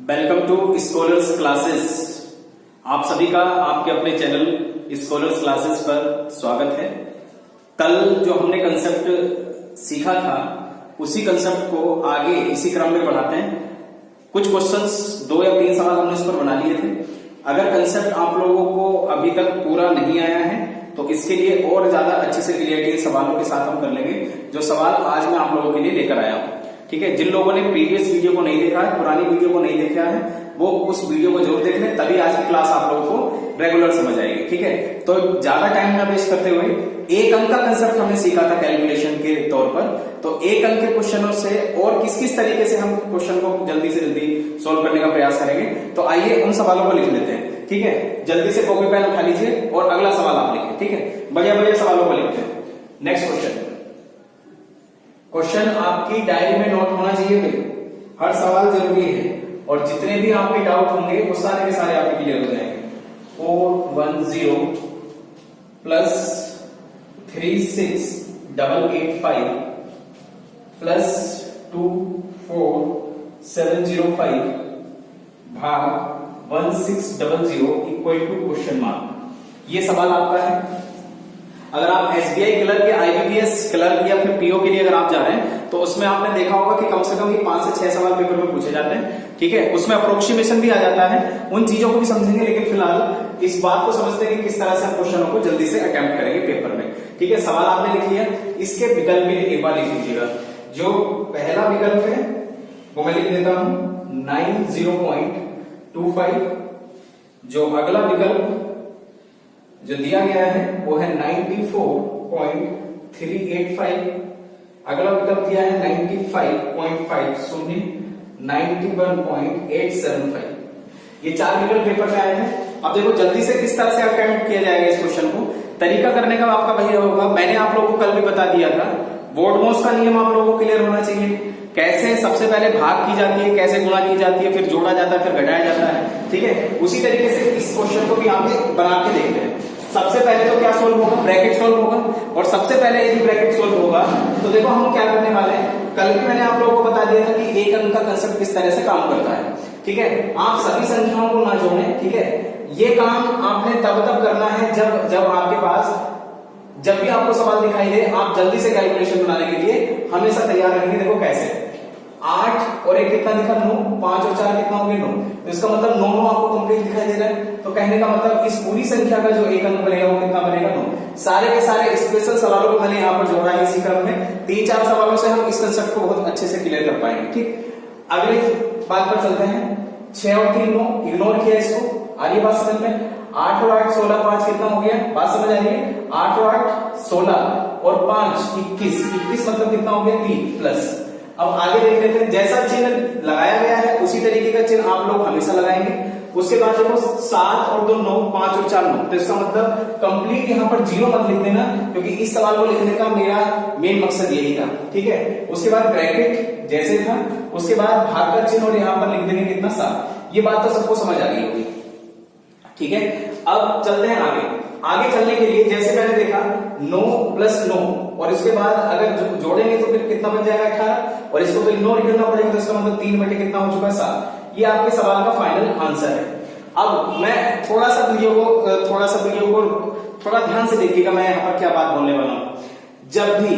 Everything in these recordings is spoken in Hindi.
Welcome to scholars classes. आप सभी का आपके अपने चैनल स्कॉलर्स क्लासेस पर स्वागत है। कल जो हमने कंसेप्ट सीखा था उसी कंसेप्ट को आगे इसी क्रम में बढ़ाते हैं। कुछ क्वेश्चंस 2 या 3 सवाल हमने इस पर बना लिए थे। अगर कंसेप्ट आप लोगों को अभी तक पूरा नहीं आया है तो इसके लिए और ज्यादा अच्छे से क्लियरिटी सवालों के साथ हम कर लेंगे जो सवाल आज मैं आप लोगों के लिए लेकर आया हूं। ठीक है, जिन लोगों ने प्रीवियस वीडियो को नहीं देखा है, पुरानी वीडियो को नहीं देखा है, वो उस वीडियो को जरूर देख लें, तभी आज की क्लास आप लोगों को रेगुलर समझ आएगी। ठीक है, तो ज्यादा टाइम ना वेस्ट करते हुए एक अंक का कंसेप्ट हमने सीखा था कैलकुलेशन के तौर पर, तो एक अंक के क्वेश्चनों से और किस किस तरीके से हम क्वेश्चन को जल्दी से जल्दी सोल्व करने का प्रयास करेंगे। तो आइए उन सवालों को लिख लेते हैं। ठीक है, जल्दी से कॉपी पेन उठा लीजिए और अगला सवाल आप लिखें। ठीक है, बढ़िया बढ़िया सवालों को लिखते हैं। नेक्स्ट क्वेश्चन आपकी डायरी में नोट होना चाहिए भाई, हर सवाल जरूरी है और जितने भी आपके डाउट होंगे वो सारे के सारे आपके क्लियर हो जाएंगे। 410 प्लस 36885 प्लस 24705 भाग 1600 इक्वल टू क्वेश्चन मार्क। ये सवाल आपका है। अगर आप एसबीआई क्लर्क या आईबीपीएस क्लर्क या फिर पीओ के लिए अगर आप जा रहे हैं तो उसमें आपने देखा होगा कि कम से कम ये 5 से 6 सवाल पेपर में पूछे जाते हैं। ठीक है, उसमें अप्रोक्सीमेशन भी आ जाता है, उन चीजों को भी समझेंगे, लेकिन फिलहाल इस बात को समझते हैं कि किस तरह से हम क्वेश्चनों को जल्दी से अटेम्प्ट करेंगे पेपर में। ठीक है, सवाल आपने लिख लिया, इसके विकल्प भी एक बार लिख लीजिएगा। जो पहला विकल्प है वो मैं लिख देता हूं 90.25। जो अगला विकल्प जो दिया गया है वो है 94.385। अगला विकल्प दिया है 95.50, 91.875। ये 4 विकल्प पेपर में आए हैं। अब देखो जल्दी से किस तरह से अटेम्प्ट किया जाएगा इस क्वेश्चन को। तरीका करने का आपका भैया होगा, मैंने आप लोगों को कल भी बता दिया था, बोर्डमोस का नियम आप लोगों को क्लियर होना चाहिए। कैसे सबसे पहले भाग की जाती है, कैसे गुणा की जाती है, फिर जोड़ा जाता है, फिर घटाया जाता है। ठीक है, उसी तरीके से इस क्वेश्चन को भी आप बना के देखते हैं। सबसे पहले तो क्या सोल्व होगा, ब्रैकेट सोल्व होगा। और सबसे पहले यदि ब्रैकेट सोल्व होगा तो देखो हम क्या करने वाले हैं। कल भी मैंने आप लोगों को बता दिया था कि एक अंक का कंसेप्ट किस तरह से काम करता है। ठीक है, आप सभी संख्याओं को ना जोड़ें। ठीक है, ये काम आपने तब करना है जब आपके पास जब भी आपको सवाल दिखाई दे आप जल्दी से कैलकुलेशन बनाने के लिए हमेशा तैयार रहेंगे। देखो कैसे 8 और 1 कितना दिखा 9, 5 और 4 कितना हो गया 9, तो इसका मतलब 9 आपको कंप्लीट दिखाई दे रहा है। तो कहने का मतलब इस पूरी संख्या का जो एक अंक बनेगा वो कितना बनेगा 9। सारे के सारे स्पेशल सवालों को मैंने यहाँ पर जोड़ा है इसी क्रम में। 3-4 सवालों से हम इस कंसेप्ट को बहुत अच्छे से क्लियर कर पाएंगे। ठीक, अगले बात पर चलते हैं। 6 और 3 9, इग्नोर किया इसको। आ रही बात समझ में? 8 और 8 16, 5 कितना हो गया, बात समझ आ रही है? 8 और 8 16 और 5 21, 21 मतलब कितना हो गया 3 प्लस। अब आगे देख लेते हैं, जैसा चिन्ह लगाया गया है उसी तरीके का चिन्ह आप लोग हमेशा लगाएंगे। उसके बाद देखो 7 और 2 9, 5 और 4 9, तो इसका मतलब कंप्लीट यहाँ पर 0 मत लिख देना, क्योंकि इस सवाल को लिखने का मेरा मेन मकसद यही था। ठीक है, उसके बाद ब्रैकेट जैसे था, उसके बाद भाग का चिन्ह और यहाँ पर लिख देंगे कितना 7। ये बात तो सबको समझ आ गई होगी। ठीक है, अब चलते हैं आगे चलने के लिए जैसे मैंने देखा 9 प्लस 9 और इसके बाद अगर जोड़ेंगे तो फिर कितना बन जाएगा 18 और इसको तो इग्नोर करना पड़ेगा, तो इसका मतलब 3 बटे कितना हो चुका है 7। ये आपके सवाल का फाइनल आंसर है। अब मैं थोड़ा सा वीडियो को थोड़ा ध्यान से देखिएगा, मैं यहाँ पर क्या बात बोलने वाला हूं। जब भी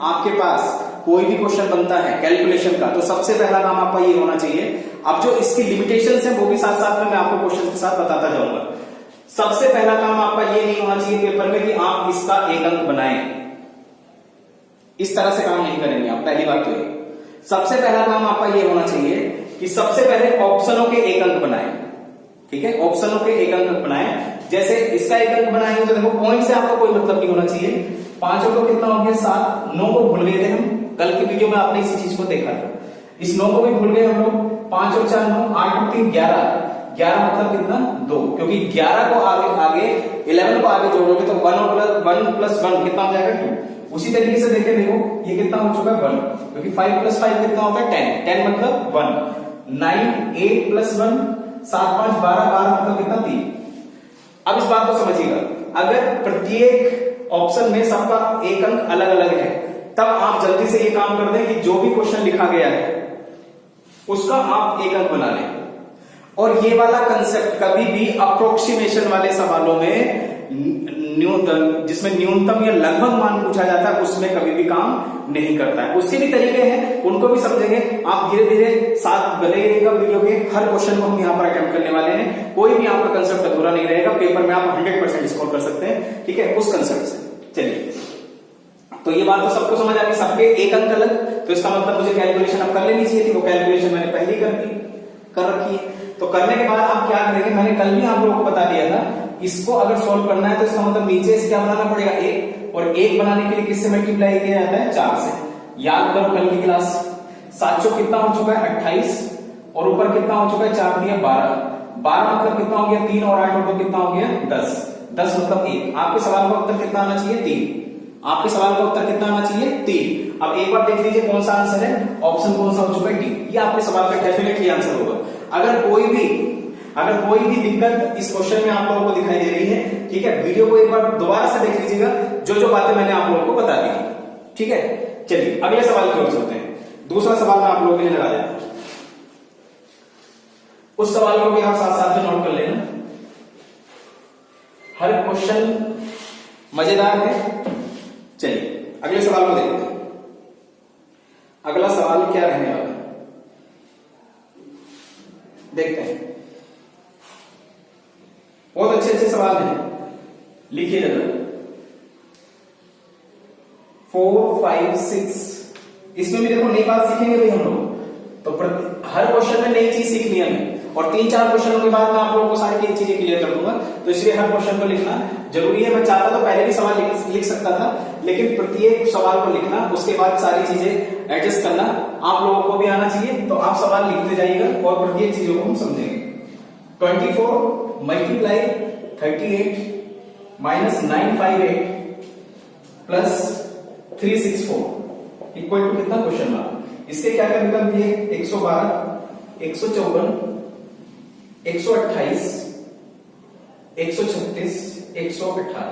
आपके पास कोई भी क्वेश्चन बनता है कैलकुलेशन का तो सबसे पहला काम आपका ये होना चाहिए। अब जो इसकी लिमिटेशंस है वो भी साथ साथ में मैं आपको क्वेश्चन के साथ बताता जाऊंगा। सबसे पहला काम आपका ये नहीं होना चाहिए पेपर में कि आप इसका एक अंक बनाएं। इस तरह से काम नहीं करेंगे आप। पहली बात तो ये, सबसे पहला काम आपका ये होना चाहिए कि सबसे पहले ऑप्शनों के एक अंक बनाएं। ठीक है, ऑप्शनों के एक अंक बनाएं। जैसे इसका एक अंक बनाएंगे तो देखो पॉइंट से आपको कोई मतलब नहीं होना चाहिए। 5 और 2 कितना हो गया 7, 9 को भूल गए थे हम, कल की वीडियो में आपने इसी चीज को देखा था। इस 9 को भी भूल गए हम लोग। 5 और 4 9, 8 और 3 11, 11 मतलब कितना 2, क्योंकि 11 को आगे 11 को आगे जोड़ोगे तो 1 प्लस 1 कितना हो जाएगा 2। उसी तरीके से देखें, देखो ये कितना हो चुका है 1, क्योंकि 5 प्लस 5 कितना होता है 10, 10 मतलब 1। 9 8 प्लस 1 7 5 12, 12 मतलब कितना 3। अब इस बात को समझिएगा, अगर प्रत्येक ऑप्शन में सबका एक अंक अलग अलग है तब आप जल्दी से ये काम कर दें कि जो भी क्वेश्चन लिखा गया है उसका आप एक अंक बना लें। और ये वाला कंसेप्ट कभी भी अप्रोक्सीमेशन वाले सवालों में जिसमें न्यूनतम या लगभग मान पूछा जाता है उसमें कभी भी काम नहीं करता है। उसके भी तरीके हैं, उनको भी समझेंगे। आप धीरे धीरे साथ बने रहिएगा वीडियो के। हर क्वेश्चन को हम यहाँ पर अटेम्प्ट करने वाले हैं, कोई भी आपका कंसेप्ट अधूरा नहीं रहेगा। पेपर में आप 100% स्कोर कर सकते हैं, ठीक है, उस कंसेप्ट से। चलिए, तो ये बात तो सबको समझ आ गई, सबके एक अंक अलग, तो इसका मतलब मुझे कैलकुलेशन अब कर लेनी चाहिए थी। वो कैलकुलेशन मैंने पहले कर रखी है। तो करने के बाद आप क्या करेंगे, मैंने कल भी आप लोगों को बता दिया था, इसको अगर सॉल्व करना है तो इसका मतलब नीचे से क्या बनाना पड़ेगा, 1, और 1 बनाने के लिए किससे मल्टीप्लाई किया जाता है, 4 से। याद करो कल की क्लास, 700 कितना हो चुका है, 28, और ऊपर कितना हो चुका है, 4 दिया 12, 12 मतलब कितना हो गया, 3 और 8 और 2 कितना हो गया, 10, 10 मतलब 1। आपके सवाल का उत्तर कितना आना चाहिए, 3। आपके सवाल का उत्तर कितना आना चाहिए, 3। अब एक बार देख लीजिए कौन सा आंसर है, ऑप्शन कौन सा हो चुका है, डी। ये आपके सवाल का डेफिनेटली आंसर होगा। अगर कोई भी दिक्कत इस क्वेश्चन में आप लोगों को दिखाई दे रही है, ठीक है, वीडियो को एक बार दोबारा से देख लीजिएगा, जो बातें मैंने आप लोगों को बता दी, ठीक है। चलिए अगले सवाल की ओर चलते हैं। दूसरा सवाल मैं आप लोगों के लिए लगा देता हूं, उस सवाल को भी आप साथ साथ में नोट कर लेना। हर क्वेश्चन मजेदार है। चलिए अगले सवाल को देखते हैं। अगला सवाल क्या रहने वाला है, देखते हैं। बहुत अच्छे अच्छे सवाल हैं, लिखिए जरा। 4, 5, 6, इसमें भी देखो नई बात सीखेंगे भाई हम लोग। तो हर क्वेश्चन में नई चीज सीखनी है हमें, और 3-4 क्वेश्चनों के बाद मैं आप लोगों को सारी चीजें क्लियर कर दूंगा। तो इसलिए हर क्वेश्चन को लिखना जरूरी है। मैं चाहता तो पहले भी सवाल लिख सकता था, लेकिन प्रत्येक सवाल को लिखना, उसके बाद सारी चीजें एडजस्ट करना आप लोगों को भी आना चाहिए। तो आप सवाल लिखते जाइएगा और प्रत्येक चीजों को हम समझेंगे। 24 multiply 38 minus 958 plus 364 equal to कितना, क्वेश्चन मार्क। इसके क्या क्या विकल्प दिए, 112, 154, 128, 136, 118।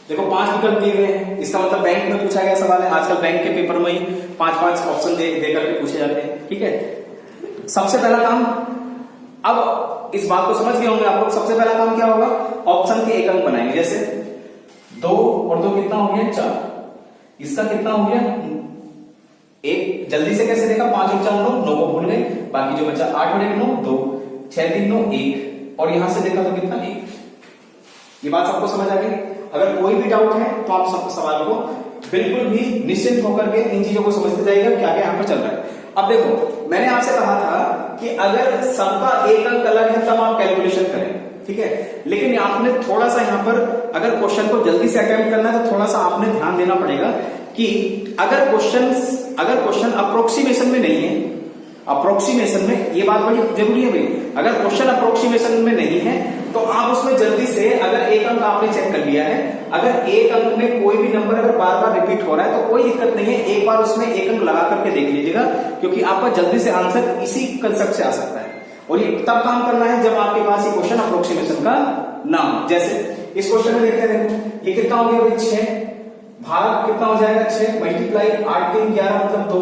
देखो 5 विकल्प दिए गए हैं। इसका मतलब बैंक में पूछा गया सवाल है। आजकल बैंक के पेपर में ही 5-5 ऑप्शन दे करके पूछे जाते हैं, ठीक है। सबसे पहला काम, अब इस बात को समझ गए होंगे आप लोग, सबसे पहला काम क्या होगा, ऑप्शन के एक अंक बनाएंगे। जैसे 2 और 2 कितना हो गया, 4। इसका कितना हो गया, 1। जल्दी से कैसे देखा, 5 और 4 9 को भूल गए, बाकी जो बचा 8 और 1 9 2, 6 3 9 1, और यहां से देखा तो कितना, 1। ये बात सबको समझ आ गई। अगर कोई भी डाउट है तो आप सब सवाल को बिल्कुल भी निश्चिंत होकर के इन चीजों को समझते जाइएगा क्या क्या यहाँ पर चल रहा है। अब देखो मैंने आपसे कहा था कि अगर सबका एक अंक अलग है तब आप कैलकुलेशन करें, ठीक है। लेकिन आपने थोड़ा सा यहाँ पर, अगर क्वेश्चन को जल्दी से अटेम्प्ट करना है तो थोड़ा सा आपने ध्यान देना पड़ेगा कि अगर क्वेश्चन अप्रोक्सीमेशन में नहीं है, अप्रोक्सीमेशन में, ये बात बड़ी जरूरी है भाई। अगर क्वेश्चन अप्रोक्सीमेशन में नहीं है तो आप उसमें जल्दी से, अगर एक अंक आपने चेक कर लिया है, अगर एक अंक में कोई भी नंबर अगर बार बार रिपीट हो रहा है तो कोई दिक्कत नहीं है, एक बार उसमें एक अंक लगा करके देख लीजिएगा, क्योंकि आपका जल्दी से आंसर इसी कंसेप्ट से आ सकता है। और ये तब काम करना है जब आपके पास ये क्वेश्चन अप्रोक्सीमेशन का ना हो। जैसे इस क्वेश्चन में देखते हैं, देखो ये कितना हो गया भाई, 6 भाग कितना हो जाएगा, 6 मल्टीप्लाई 8 3 11 मतलब 2।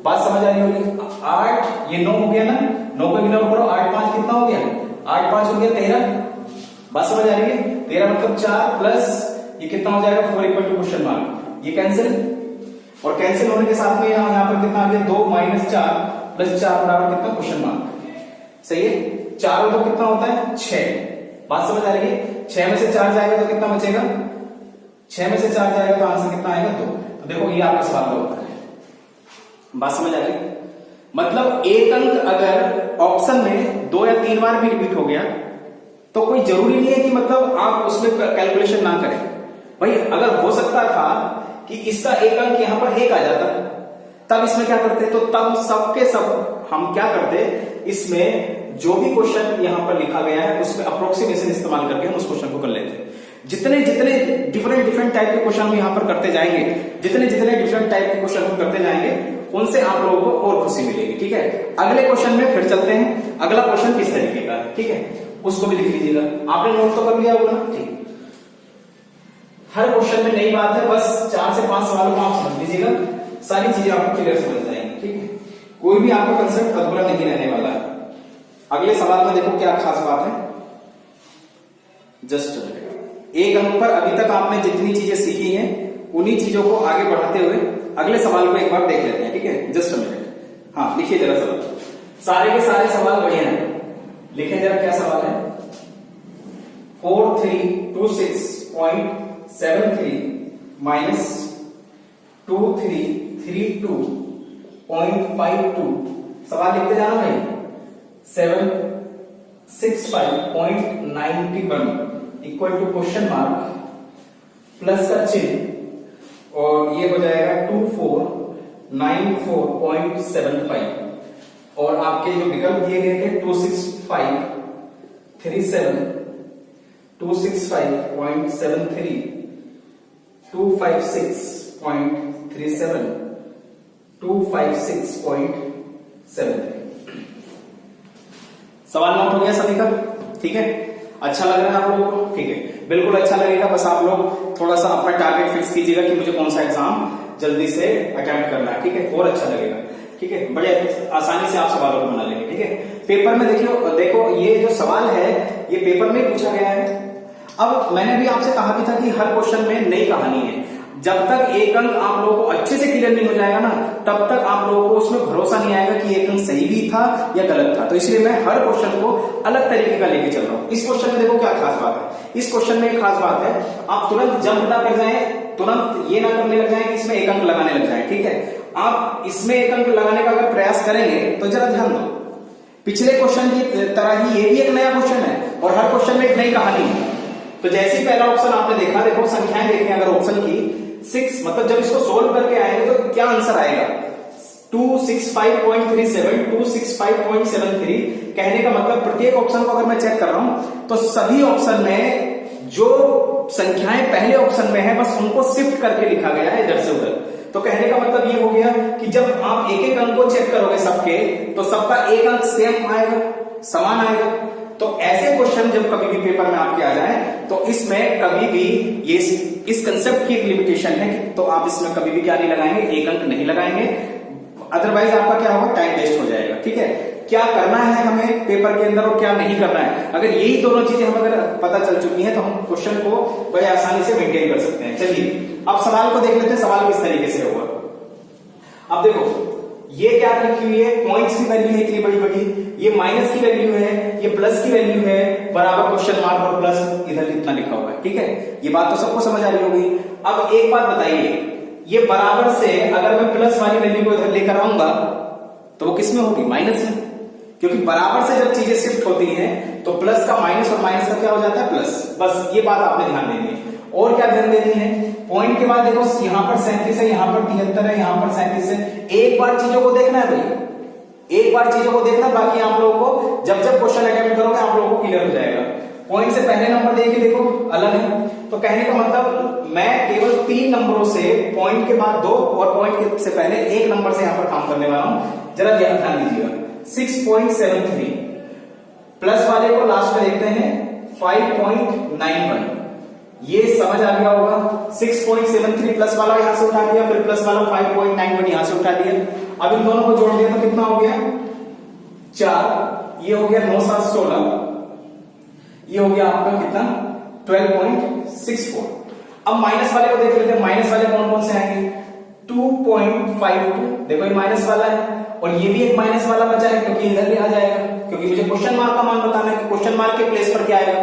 बात समझ आ रही होगी। 8 ये 9 हो गया ना, 9 को गिनना करो, 8 5 कितना हो गया, 8 5 हो गया 13। बात समझ आ रही है, 13 मतलब 4 प्लस ये कितना हो जाएगा, 4 इक्वल टू क्वेश्चन मार्क, ये कैंसिल, और कैंसिल होने के साथ में यहाँ पर कितना आ गया, 2 माइनस 4 प्लस 4 बराबर कितना, क्वेश्चन मार्क। सही है, 4 और 2 कितना होता है, 6। बात समझ आ रही है। 6 में से 4 जाएगा तो कितना बचेगा, 6 में से 4 जाएगा तो आंसर कितना आएगा, 2। तो देखो ये आपका सवाल का उत्तर है। बात समझ आ गई। मतलब एक अंक अगर ऑप्शन में 2 या 3 बार भी रिपीट हो गया तो कोई जरूरी नहीं है कि मतलब आप उसमें कैलकुलेशन ना करें भाई। अगर हो सकता था कि इसका एक अंक यहां पर 1 आ जाता, तब इसमें क्या करते, तो तब सबके सब हम क्या करते, इसमें जो भी क्वेश्चन यहां पर लिखा गया है उसमें अप्रोक्सीमेशन इस्तेमाल करके हम उस क्वेश्चन को कर लेते। जितने डिफरेंट टाइप के क्वेश्चन हम यहां पर करते जाएंगे, जितने डिफरेंट टाइप के क्वेश्चन हम करते जाएंगे, उनसे आप लोगों को और खुशी मिलेगी, ठीक है। अगले क्वेश्चन में फिर चलते हैं। अगला क्वेश्चन किस तरीके का है, ठीक है, उसको भी लिख लीजिएगा। आपने नोट तो कर लिया होगा ना, ठीक। हर क्वेश्चन में नई बात है, बस 4 से 5 सवालों को आप समझ लीजिएगा, सारी चीजें आपको क्लियर समझ जाएंगी, ठीक है। कोई भी आपका कंसेप्ट अधूरा नहीं रहने वाला है। अगले सवाल में देखो क्या खास बात है, जस्ट एक अंक पर अभी तक आपने जितनी चीजें सीखी हैं उन्हीं चीजों को आगे बढ़ाते हुए अगले सवाल को एक बार देख लेते हैं, ठीक है। जस्ट अ मिनट, हाँ लिखिए जरा सवाल, सारे के सारे सवाल बढ़िया हैं, लिखिए जरा क्या सवाल है। 4326.73 माइनस 2332.52, सवाल लिखते जाना भाई। 765.91 equal to question mark plus का चिन्ह और ये हो जाएगा 2494.75 और आपके जो विकल्प दिए गए थे 265.37, 265.73, 256.37, 256.73। सवाल नोट हो गया सभी का, ठीक है। अच्छा लग रहा है आप लोगों को, ठीक है, बिल्कुल अच्छा लगेगा। बस आप लोग थोड़ा सा अपना टारगेट फिक्स कीजिएगा कि मुझे कौन सा एग्जाम जल्दी से अटेम्प्ट करना है, ठीक है, और अच्छा लगेगा, ठीक है। बड़े आसानी से आप सवालों को बना लेंगे, ठीक है। पेपर में देखो ये जो सवाल है ये पेपर में पूछा गया है। अब मैंने भी आपसे कहा भी था कि हर क्वेश्चन में नई कहानी है। जब तक एक अंक आप लोगों को अच्छे से क्लियर नहीं हो जाएगा ना, तब तक आप लोगों को उसमें भरोसा नहीं आएगा कि एक अंक सही भी था या गलत था। तो इसलिए मैं हर क्वेश्चन को अलग तरीके का लेके चल रहा हूं। इस क्वेश्चन में देखो क्या खास बात है, इस क्वेश्चन में एक खास बात है, आप तुरंत जंप ना कर जाए, तुरंत ये ना करने लग जाए कि इसमें एक अंक लगाने लग जाए, ठीक है। आप इसमें एक अंक लगाने का अगर प्रयास करेंगे तो जरा ध्यान दो, पिछले क्वेश्चन की तरह ही ये भी एक नया क्वेश्चन है और हर क्वेश्चन में एक नई कहानी है। तो जैसे ही पहला ऑप्शन आपने देखा, देखो संख्याएं देखें अगर ऑप्शन की 6, मतलब जब इसको सोल्व करके आएंगे तो क्या आंसर आएगा 265.37, 265.73। कहने का मतलब प्रत्येक ऑप्शन को अगर मैं चेक कर रहा हूं तो सभी ऑप्शन में जो संख्याएं पहले ऑप्शन में है बस उनको शिफ्ट करके लिखा गया है इधर से उधर। तो कहने का मतलब ये हो गया कि जब आप एक एक अंक को चेक करोगे सबके, तो सबका एक अंक सेम आएगा, समान आएगा। तो ऐसे क्वेश्चन जब कभी भी पेपर में आपके आ जाए तो इसमें कभी भी ये इस कंसेप्ट की एक लिमिटेशन है कि तो आप इसमें कभी भी क्या नहीं लगाएंगे, एक अंक नहीं लगाएंगे, अदरवाइज आपका क्या होगा, टाइम वेस्ट हो जाएगा, ठीक है। क्या करना है हमें पेपर के अंदर और क्या नहीं करना है, अगर यही दोनों चीजें हमें अगर पता चल चुकी हैं तो हम क्वेश्चन को बड़े आसानी से मेंटेन कर सकते हैं। चलिए अब सवाल को देख लेते हैं, सवाल किस तरीके से होगा। अब देखो ये क्या लिखी हुई है, पॉइंट्स की वैल्यू है इतनी बड़ी बड़ी, ये माइनस की वैल्यू है, ये प्लस की वैल्यू है, बराबर क्वेश्चन मार्क और प्लस इधर इतना लिखा हुआ है, ठीक है। ये बात तो सबको समझ आ रही होगी। अब एक बात बताइए, ये बराबर से अगर मैं प्लस वाली वैल्यू को इधर लेकर आऊंगा तो वो किस में होगी, माइनस में, क्योंकि बराबर से जब चीजें शिफ्ट होती हैं तो प्लस का माइनस और माइनस का क्या हो जाता है, प्लस। बस ये बात आपने ध्यान देनी है। और क्या ध्यान देनी है, पॉइंट के बाद देखो यहां पर 37 है, यहां पर 73 है, यहां पर 37 है। एक बार चीजों को देखना है भाई, एक बार चीजों को देखना, बाकी आप लोगों को जब जब क्वेश्चन अटेम्प्ट करोगे आप लोगों को क्लियर हो जाएगा। पॉइंट से पहले नंबर देखिए, देखो अलग है, तो कहने का मतलब मैं केवल 3 नंबरों से, पॉइंट के बाद 2 और पॉइंट से पहले 1 नंबर से यहां पर काम करने वाला हूं। जरा ध्यान दीजिएगा, 6.73 प्लस वाले को लास्ट में देखते हैं 5.91, ये समझ आ गया होगा। 6.73 प्लस वाला यहां से उठा दिया, फिर प्लस वाला 5.91 यहां से उठा दिया। अब इन दोनों को जोड़ दिया तो कितना हो गया 4, ये हो गया 9 7 16, ये हो गया आपका कितना 12.64। अब माइनस वाले को देख लेते हैं, माइनस वाले कौन कौन से आएंगे, 2.52, देखो ये माइनस वाला है और ये भी एक माइनस वाला बचा है क्योंकि इधर भी आ जाएगा, क्योंकि मुझे क्वेश्चन मार्क का मान बताना है कि क्वेश्चन मार्क के प्लेस पर क्या आएगा।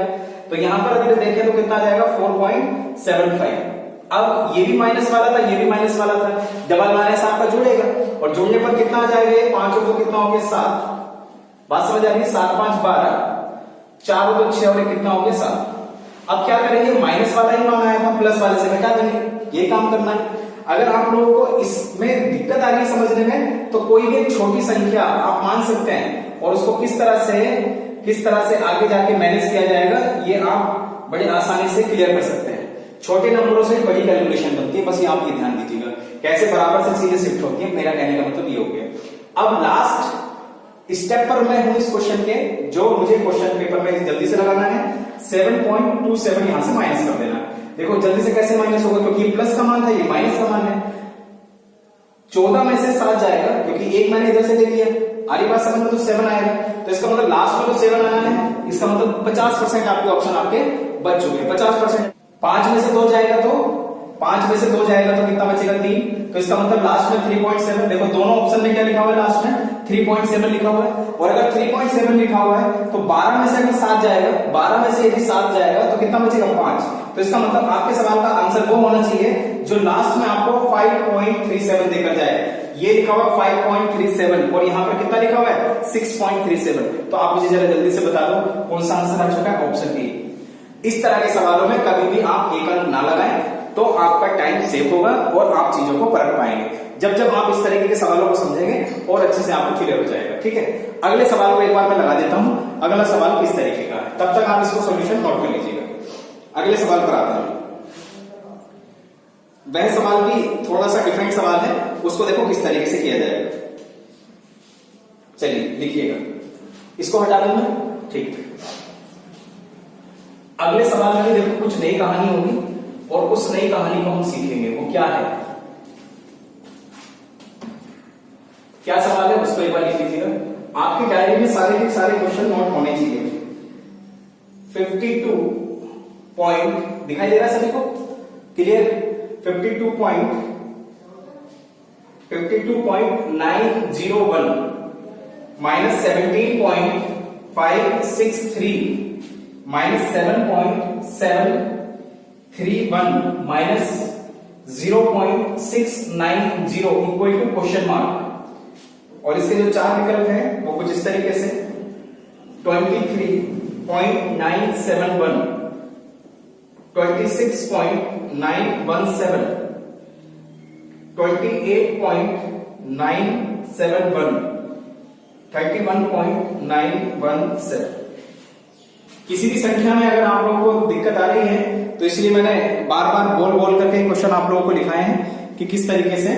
तो यहां पर अगर देखें तो कितना आ जाएगा 4.75। अब ये भी माइनस वाला था, ये भी माइनस वाला था, डबल माइनस आपका जुड़ेगा और जुड़ने पर कितना आ जाएगा, 5 और 2 कितना हो गया 7, बात समझ आ रही, 7 5 12, 4 और 2 6 और 1 कितना हो गया 7। अब क्या करेंगे, माइनस वाला ही मान आया था, प्लस वाले से घटा देंगे, ये काम करना है। अगर आप लोगों को इसमें दिक्कत आ रही है समझने में, तो कोई भी एक छोटी संख्या आप मान सकते हैं और उसको किस तरह से आगे जाके मैनेज किया जाएगा, ये आप बड़े आसानी से क्लियर कर सकते हैं। छोटे नंबरों से बड़ी कैलकुलेशन बनती है, बस ये आप ये ध्यान दीजिएगा कैसे बराबर से चीजें शिफ्ट होती है। मेरा कहने का मतलब ये हो गया। अब लास्ट स्टेप पर मैं हूं इस क्वेश्चन के, जो मुझे क्वेश्चन पेपर में जल्दी से लगाना है। 7.27 यहां से माइनस कर देना है। देखो जल्दी से कैसे माइनस होगा, क्योंकि ये प्लस का मान था, ये माइनस का मान है। 14 में से 7 जाएगा क्योंकि 1 मैंने इधर से ले लिया, आ रही बात समझ में, तो 7 आएगा। तो इसका मतलब लास्ट में तो 7 आना है, इसका मतलब 50% आपके ऑप्शन आपके बच चुके हैं। 50%, 5 में से 2 जाएगा तो 5 में से 2 जाएगा तो कितना बचेगा 3। तो इसका मतलब लास्ट में 3.7। देखो दोनों ऑप्शन में क्या लिखा हुआ है, लास्ट में 3.7 लिखा हुआ है। और अगर 3.7 लिखा हुआ है तो 12 में से अगर 7 जाएगा, 12 में से यदि 7 जाएगा तो कितना बचेगा 5। तो इसका मतलब आपके सवाल का आंसर वो होना चाहिए जो लास्ट में आपको 5.37 देकर जाए। ये लिखा हुआ 5.37 और यहाँ पर कितना लिखा हुआ है 6.37। तो आप मुझे जरा जल्दी से बता दो कौन सा आंसर आ चुका है, ऑप्शन ए। इस तरह के सवालों में कभी भी आप एक अंक ना लगाएं, तो आपका टाइम सेव होगा और आप चीजों को परख पाएंगे। जब जब आप इस तरीके के सवालों को समझेंगे और अच्छे से आपको क्लियर हो जाएगा। ठीक है, अगले सवाल को एक बार मैं लगा देता हूं। अगला सवाल किस तरीके का है, तब तक आप इसको सॉल्यूशन नोट कर लीजिएगा। अगले सवाल पर आता हूं। वह सवाल भी थोड़ा सा डिफरेंट सवाल है, उसको देखो किस तरीके से किया जाएगा। चलिए लिखिएगा, इसको हटा दूं मैं, ठीक। अगले सवाल में देखो कुछ नई कहानी होगी और उस नई कहानी को हम सीखेंगे। वो क्या है, क्या सवाल है, उसको एक बार लिख लीजिएगा। आपकी डायरी में सारे के सारे क्वेश्चन नोट होने चाहिए। 52 पॉइंट दिखाई दे रहा है सभी को, clear. 52.901 minus 17.563 minus 7.731 minus 0.690 equal to question mark. और इसके जो 4 विकल्प हैं वो कुछ इस तरीके से 23.971, 26.917, 28.971, 31.917। किसी भी संख्या में अगर आप लोगों को दिक्कत आ रही है तो इसलिए मैंने बार बार बोल बोल करके क्वेश्चन आप लोगों को लिखाए हैं कि किस तरीके से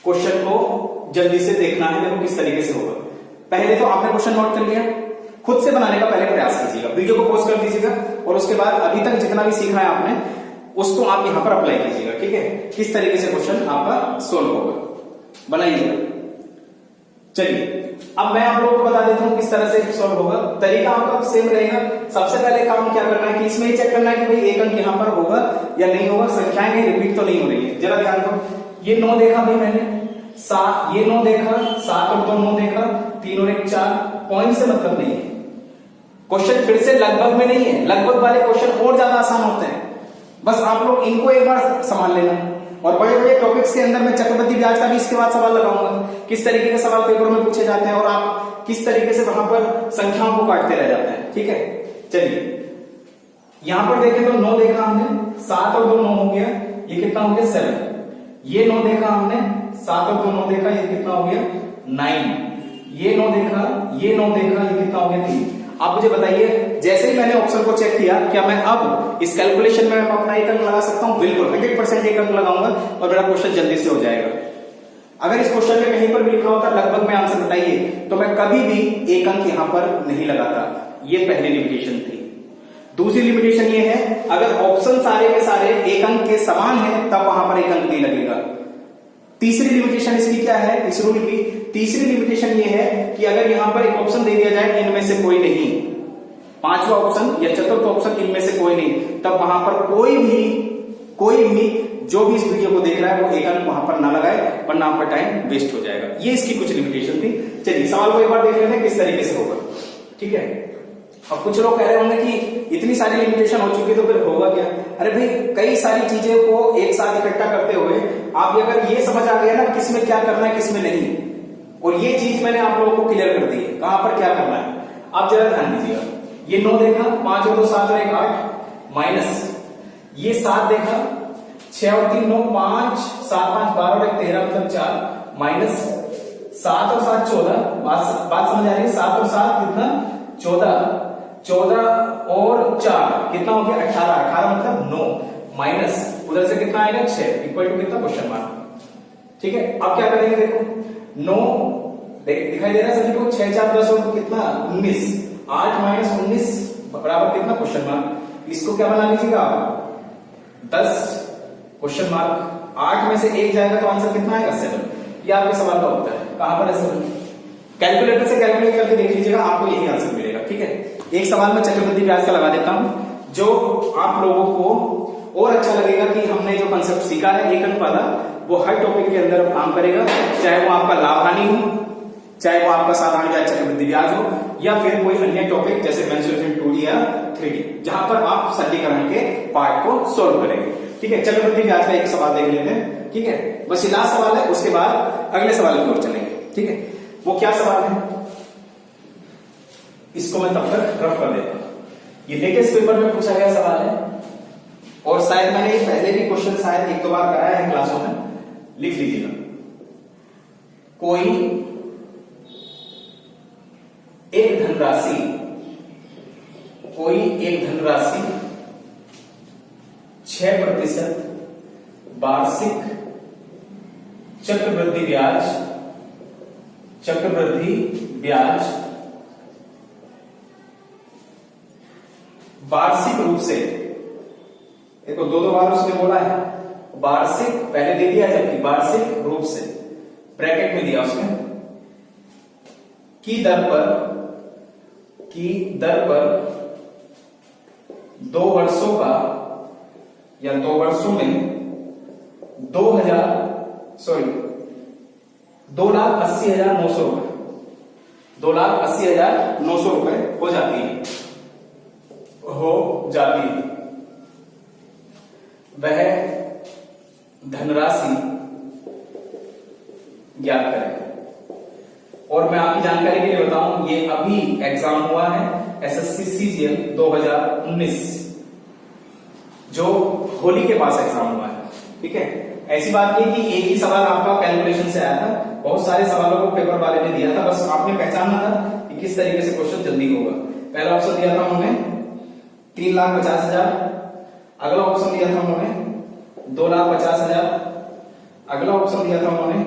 क्वेश्चन को जल्दी से देखना है। देखो किस तरीके से होगा। पहले तो आपने क्वेश्चन नोट कर लिया, खुद से बनाने का पहले प्रयास कीजिएगा। वीडियो को पॉज कर दीजिएगा और उसके बाद अभी तक जितना भी सीखा है आपने उसको आप यहां पर अप्लाई कीजिएगा। ठीक है, किस तरीके से क्वेश्चन आपका सोल्व होगा, बनाइएगा। चलिए अब मैं आप लोगों को बता देता हूं किस तरह से सॉल्व होगा। तरीका आपका सेम रहेगा। सबसे पहले काम क्या करना है कि इसमें चेक करना है कि भाई एक अंक यहां पर होगा या नहीं होगा, संख्याएं कहीं रिपीट तो नहीं हो रही है। जरा ध्यान दो, ये 9 देखा भाई मैंने, 7 ये 9 देखा, 7 और 2 9 देखा, 3 और 1 4। पॉइंट से मतलब नहीं है, क्वेश्चन फिर से लगभग में नहीं है। लगभग वाले क्वेश्चन और ज्यादा आसान होते हैं, बस आप लोग इनको एक बार संभाल लेना। और बड़े बड़े टॉपिक्स के अंदर मैं चक्रवृद्धि ब्याज का भी इसके बाद सवाल लगाऊंगा, किस तरीके के सवाल पेपर में पूछे जाते हैं और आप किस तरीके से वहां पर संख्याओं को काटते रह जाते हैं। ठीक है, चलिए यहां पर देखें तो 9 देखा हमने, 7 और 2 9 हो गया, ये कितना हो गया 7। ये 9 देखा हमने, 7 और 2 9 देखा, ये कितना हो गया 9। ये 9 देखा, ये 9 देखा, ये कितना हो गया 3। आप मुझे बताइए, जैसे ही मैंने ऑप्शन को चेक किया, क्या मैं अब इस कैलकुलेशन में अपना एक अंक लगा सकता हूं? बिल्कुल 100% एक अंक लगाऊंगा और मेरा क्वेश्चन जल्दी से हो जाएगा। अगर इस क्वेश्चन में कहीं पर भी लिखा होता लगभग में आंसर बताइए, तो मैं कभी भी एक अंक यहां पर नहीं लगाता। ये पहली लिमिटेशन थी। दूसरी लिमिटेशन ये है, अगर ऑप्शन सारे के सारे एक अंक के समान है तब वहां पर एक अंक नहीं लगेगा। तीसरी लिमिटेशन इसकी क्या है, इस रूल की तीसरी लिमिटेशन ये है कि अगर यहां पर एक ऑप्शन दे दिया जाए इनमें से कोई नहीं, पांचवा ऑप्शन या चतुर्थ ऑप्शन इनमें से कोई नहीं, तब वहां पर कोई भी जो भी इस वीडियो को देख रहा है वो एक अंक वहां पर ना लगाए, वरना आपका टाइम वेस्ट हो जाएगा। ये इसकी कुछ लिमिटेशन थी। चलिए सवाल को एक बार देख लेते हैं किस तरीके से होगा। ठीक है, अब कुछ लोग कह रहे होंगे कि इतनी सारी लिमिटेशन हो चुकी तो फिर होगा क्या? अरे भाई, कई सारी चीजें को एक साथ इकट्ठा करते हुए आप अगर ये समझ आ गया ना किसमें क्या करना है किसमें नहीं, और ये चीज मैंने आप लोगों को क्लियर कर दी है कहां पर क्या करना है। आप जरा ध्यान दीजिएगा, ये 9 देखा, 5 और 2 7 और 1 8, माइनस ये 7 देखा, 6 और 3 9 5, 7 5 12 और 1 13 मतलब 4, माइनस 7 और 7 14। बात समझ आ रही है? 7 और 7 कितना 14, 14 और 4 कितना हो गया 18, 18 मतलब 9, माइनस उधर से कितना आएगा 6 इक्वल टू कितना क्वेश्चन मार्क। ठीक है, अब क्या करेंगे, देखो 9 दिखाई दे रहा है सभी को, 6 4 10 और कितना 19, 8 माइनस 19 बराबर कितना क्वेश्चन मार्क। इसको क्या बना लीजिएगा आप 10 क्वेश्चन मार्क। 8 में से 1 जाएगा तो आंसर कितना आएगा 7। ये आपके सवाल का उत्तर है। कहां पर है सर, कैलकुलेटर से कैलकुलेट करके देख लीजिएगा, आपको यही आंसर मिलेगा। ठीक है, एक सवाल में चक्रवृद्धि ब्याज का लगा देता हूं, जो आप लोगों को और अच्छा लगेगा कि हमने जो कंसेप्ट सीखा है 1 अंक वाला, वो हर टॉपिक के अंदर काम करेगा, चाहे वो आपका लाभ हानि हो, चाहे वो आपका साधारण ब्याज चक्रवृद्धि ब्याज हो, या फिर कोई अन्य टॉपिक जैसे मेंसुरेशन 2D या 3D, जहां पर आप सरलीकरण के पार्ट को सोल्व करेंगे। ठीक है, चक्रवृद्धि ब्याज का एक सवाल देख लेते हैं। ठीक है, बस ये लास्ट सवाल है, उसके बाद अगले सवाल की ओर चलेंगे। ठीक है, वो क्या सवाल है, इसको मैं तब तक रफ कर देता हूं। ये लेटेस्ट पेपर में पूछा गया सवाल है, और शायद मैंने पहले भी क्वेश्चन शायद 1-2 बार कराया है क्लासों में, लिख लीजिएगा। कोई एक धनराशि 6% वार्षिक चक्रवृद्धि ब्याज वार्षिक रूप से, देखो 2 बार उसने बोला है, वार्षिक पहले दे दिया, जबकि वार्षिक रूप से ब्रैकेट में दिया उसने, की दर पर 2 वर्षों का या 2 वर्षों में 2,80,900 रुपए 2,80,900 रुपए हो जाती है, वह धनराशि ज्ञात करें। और मैं आपकी जानकारी के लिए बताऊं, ये अभी एग्जाम हुआ है एसएससी सीजीएल 2019, जो होली के पास एग्जाम हुआ है। ठीक है, ऐसी बात नहीं कि एक ही सवाल आपका कैलकुलेशन से आया था, बहुत सारे सवालों को पेपर वाले ने दिया था, बस आपने पहचानना था कि किस तरीके से क्वेश्चन जल्दी होगा। पहला ऑप्शन दिया था उन्होंने 3,50,000, अगला ऑप्शन दिया था उन्होंने 2,50,000, अगला ऑप्शन दिया था उन्होंने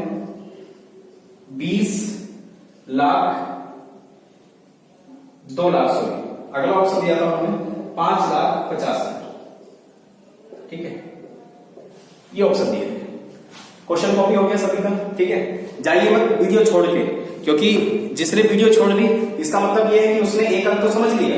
20 लाख 2 लाख, अगला ऑप्शन दिया था उन्होंने 5,50,000। ठीक है, ये ऑप्शन दिए थे। क्वेश्चन कॉपी हो गया सभी का। ठीक है, जाइए मत वीडियो छोड़ के, क्योंकि जिसने वीडियो छोड़ दी इसका मतलब ये है कि उसने 1 अंक तो समझ लिया,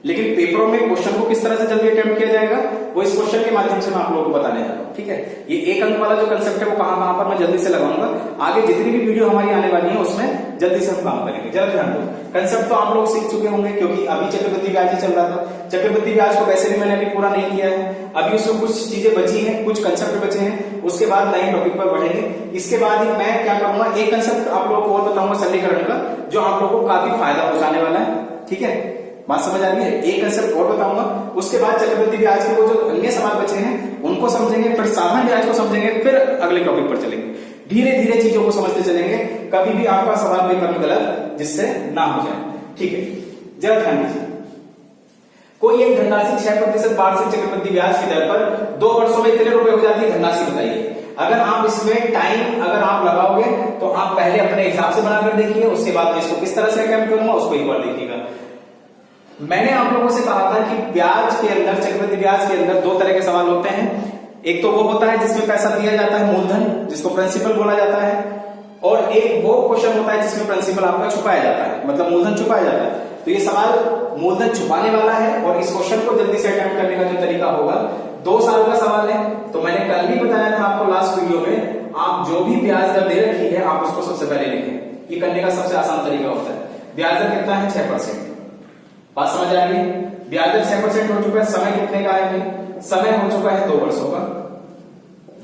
लेकिन पेपरों में क्वेश्चन को किस तरह से जल्दी अटेम्प्ट किया जाएगा वो इस क्वेश्चन के माध्यम से मैं आप लोगों को बताने जा रहा हूं। ठीक है, ये 1 अंक वाला जो कंसेप्ट है वो कहां पर मैं जल्दी से लगाऊंगा, आगे जितनी भी वीडियो हमारी आने वाली है उसमें जल्दी से हम काम करेंगे। जरा ध्यान दो, कंसेप्ट तो आप लोग सीख चुके होंगे, क्योंकि अभी चक्रवृद्धि ब्याज ही चल रहा था। चक्रवृद्धि ब्याज को वैसे भी मैंने अभी पूरा नहीं किया है, अभी उसमें कुछ चीजें बची हैं, कुछ कंसेप्ट बचे हैं, उसके बाद नए टॉपिक पर बढ़ेंगे। इसके बाद ही मैं क्या करूंगा, एक कंसेप्ट आप लोगों को और बताऊंगा सरलीकरण का, जो आप लोगों को काफी फायदा पहुंचाने वाला है। ठीक है, बात समझ आ रही है, एक कंसेप्ट और बताऊंगा, उसके बाद चक्रवृद्धि ब्याज के वो जो अन्य सवाल बचे हैं उनको समझेंगे, फिर साधारण ब्याज को समझेंगे, फिर अगले टॉपिक पर चलेंगे। धीरे धीरे चीजों को समझते चलेंगे, कभी भी आपका सवाल पेपर में गलत जिससे ना हो जाए। ठीक है, जरा ध्यान दीजिए, कोई एक धनराशि 6% वार्षिक चक्रवृद्धि ब्याज की दर पर 2 वर्षों में कितने रुपए हो जाती है, धनराशि बताइए। अगर आप इसमें टाइम अगर आप लगाओगे तो आप पहले अपने हिसाब से बनाकर देखिए, उसके बाद मैं इसको किस तरह से अटेम्प्ट करूंगा उसको एक बार देखिएगा। मैंने आप लोगों से कहा था कि ब्याज के अंदर, चक्रवृद्धि ब्याज के अंदर 2 तरह के सवाल होते हैं। एक तो वो होता है जिसमें पैसा दिया जाता है मूलधन, जिसको प्रिंसिपल बोला जाता है, और एक वो क्वेश्चन होता है जिसमें प्रिंसिपल आपका छुपाया जाता है, मतलब मूलधन छुपाया जाता है। तो ये सवाल मूलधन छुपाने वाला है, और इस क्वेश्चन को जल्दी से अटेम्प्ट करने का जो तरीका होगा, 2 साल का सवाल है। तो मैंने कल भी बताया था आपको लास्ट वीडियो में, आप जो भी ब्याज दर दे रखी है आप उसको सबसे पहले लिखें। ये करने का सबसे आसान तरीका होता है। ब्याज दर कितना है, 6%। बात समझ आ रही है, ब्याज दर 6% हो चुका है, समय कितने का है, समय हो चुका है 2 वर्षों का,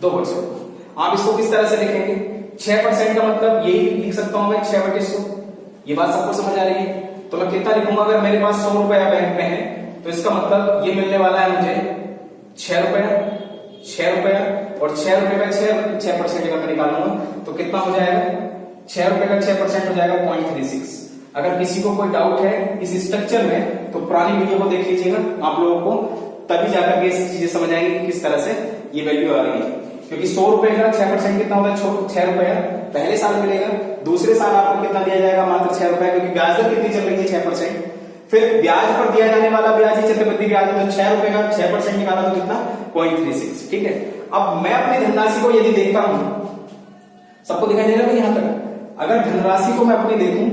2 वर्षों का। आप इसको किस तरह से लिखेंगे, 6% का मतलब यही लिख सकता हूं मैं 6/100। ये बात सबको समझ आ रही है। तो मैं कितना लिखूंगा, अगर मेरे पास 100 रुपया बैंक में है तो इसका मतलब ये मिलने वाला है मुझे 6 रुपया, 6 रुपया, और 6 रुपए का 6% अगर मैं निकालूंगा तो कितना हो जाएगा, 6 रुपए का 6% हो जाएगा 0.36। अगर किसी को कोई डाउट है इस स्ट्रक्चर में तो पुरानी वीडियो को देख लीजिएगा, आप लोगों को तभी जाकर के इस चीजें समझ आएंगे कि किस तरह से ये वैल्यू आ रही है। क्योंकि 100 रुपए का 6% कितना होता है, 6 रुपया पहले साल मिलेगा, दूसरे साल आपको कितना दिया जाएगा, मात्र 6 रुपया, क्योंकि ब्याज दर कितनी चल रही है, 6%। फिर ब्याज पर दिया जाने वाला ब्याज ही चक्रवृद्धि ब्याज है, तो 6 रुपए का 6% निकाला तो कितना, 0.36। ठीक है, अब मैं अपनी धनराशि को यदि देखता हूं, सबको दिखाई दे रहा है यहां तक, अगर धनराशि को मैं अपनी देखूं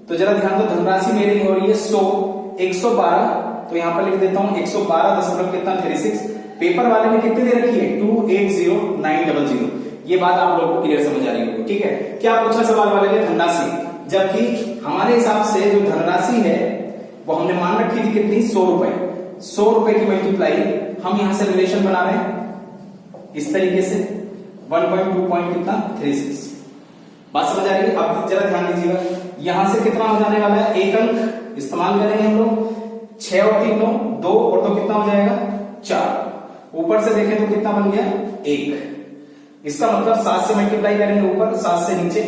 तो जरा ध्यान दो, धनराशि मेरी हो रही है 100, 112, तो यहां पर लिख देता हूं 112 दशमलव कितना 36। पेपर वाले ने कितनी दे रखी है 280900। ये बात आप लोगों को क्लियर समझ आ रही होगी, ठीक है। क्या पूछा सवाल वाले ने, धनराशि, जबकि हमारे हिसाब से जो धनराशि है वो हमने मान रखी थी कितनी 100 रुपए। 100 रुपए की मल्टीप्लाई हम यहां से रिलेशन बना रहे हैं इस तरीके से 1.2.36। बात समझ आ रही है। अब जरा ध्यान दीजिएगा, यहां से कितना हो जाने वाला है, एक अंक इस्तेमाल करेंगे हम लोग, 6 और 3 9, 2 और 2 कितना हो जाएगा 4। ऊपर से देखें तो कितना बन गया 1। इसका मतलब 7 से मल्टीप्लाई करेंगे ऊपर, 7 से नीचे,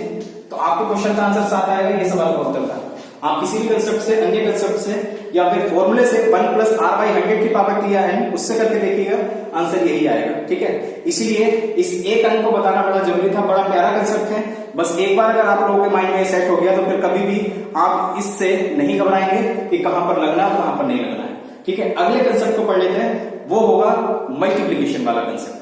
तो आपके क्वेश्चन का आंसर 7 आएगा। ये सवाल का उत्तर था। आप किसी भी कंसेप्ट से, अन्य कंसेप्ट से या फिर फॉर्मूले से 1 + r/100 की पावर किया है उससे करके देखिएगा, आंसर यही आएगा, ठीक है। इसलिए इस एक अंक को बताना बड़ा जरूरी था। बड़ा प्यारा कंसेप्ट है, बस एक बार अगर आप लोगों के माइंड में सेट हो गया तो फिर कभी भी आप इससे नहीं घबराएंगे कि कहां पर लगना है कहां पर नहीं लगना है, ठीक है। अगले कंसेप्ट को पढ़ लेते हैं, वो होगा मल्टीप्लीकेशन वाला कंसेप्ट।